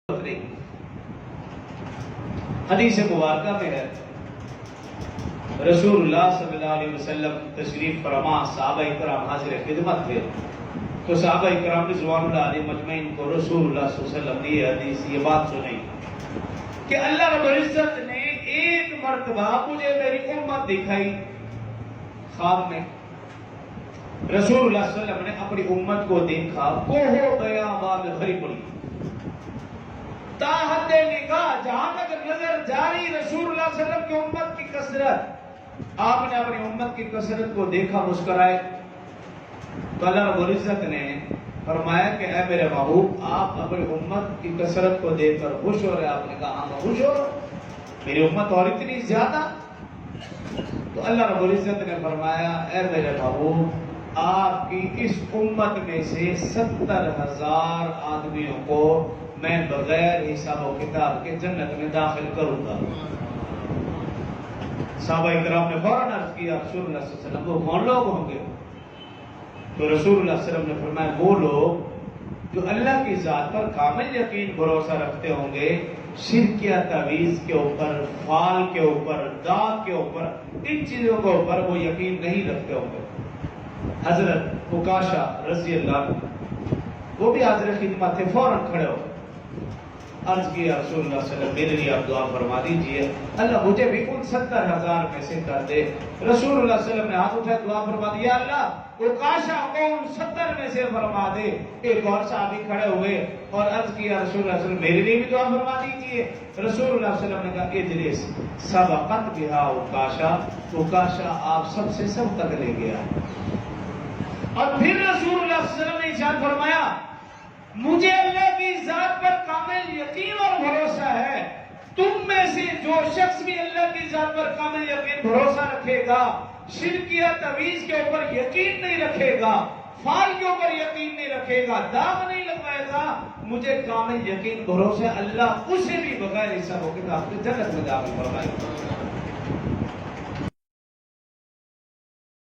نہیں۔ حدیث مبارکہ میں ہے رسول اللہ صلی اللہ علیہ وسلم تشریف فرما، صحابہ کرام حاضر خدمت تھے، تو صحابہ کرام رضوان اللہ علیہ مجمعین کو رسول اللہ صلی اللہ علیہ وسلم نے یہ حدیث، یہ بات سنائی کہ اللہ رب العزت نے ایک مرتبہ مجھے میری امت دکھائی خواب میں۔ رسول اللہ صلی اللہ علیہ وسلم نے اپنی امت کو دیکھا، کوہ بیابا میں بھری پڑی، تا حد نگاہ جہاں تک نظر جاری رسول اللہ صلی اللہ علیہ وسلم کی امت کی کثرت۔ آپ نے اپنی امت کی کثرت کو دیکھا، مسکرائے، تو اللہ رب العزت نے فرمایا کہ اے میرے محبوب، آپ اپنی امت کی کثرت کو دیکھ کر خوش ہو رہے؟ آپ نے کہا ہاں میں خوش ہو رہا ہوں، میری امت اور اتنی زیادہ۔ تو اللہ رب العزت نے فرمایا اے میرے محبوب، آپ کی اس امت میں سے 70,000 آدمیوں کو میں بغیر حساب و کتاب کے جنت میں داخل کروں گا۔ صحابہ کرام نے فوراً عرض کیا رسول اللہ صلی اللہ علیہ وسلم وہ کون لوگ ہوں گے؟ تو رسول اللہ صلی اللہ علیہ وسلم نے فرمایا وہ لوگ جو اللہ کی ذات پر کامل یقین بھروسہ رکھتے ہوں گے، شرک یا تعویذ کے اوپر، فال کے اوپر، داغ کے اوپر، ان چیزوں کے اوپر وہ یقین نہیں رکھتے ہوں گے۔ حضرت عکاشہ رضی اللہ عنہ وہ بھی حاضر خدمت تھے، فوراً کھڑے ہو عرض کیا رسول اللہ صلی اللہ علیہ وسلم میرے لیے آپ دعا فرما دیجئے، اللہ مجھے بھی ان 70,000 میں سے کر دے۔ رسول اللہ صلی اللہ علیہ وسلم نے ہاتھ اٹھا دعا فرما دیا، اللہ عکاشہ کو ان 70 میں سے فرما دے۔ ایک اور صحابی کھڑے ہوئے اور عرض کیا رسول اللہ صلی اللہ علیہ وسلم میرے لیے بھی دعا فرما دیجئے۔ رسول اللہ صلی اللہ علیہ وسلم نے کہا اجلس سبقت بہا عکاشہ، عکاشہ آپ سب سے سب تک لے گیا۔ اور پھر رسول اللہ صلی اللہ علیہ وسلم نے ارشاد فرمایا مجھے اللہ کی ذات پر کامل یقین اور بھروسہ ہے، تم میں سے جو شخص بھی اللہ کی ذات پر کامل یقین بھروسہ رکھے گا، شرک یا تعویذ کے اوپر یقین نہیں رکھے گا، فال کے اوپر یقین نہیں رکھے گا، داغ نہیں لگوائے گا، مجھے کامل یقین بھروسہ اللہ اسے بھی بغیر حساب و کتاب کے جنت میں داخل فرمائے گا۔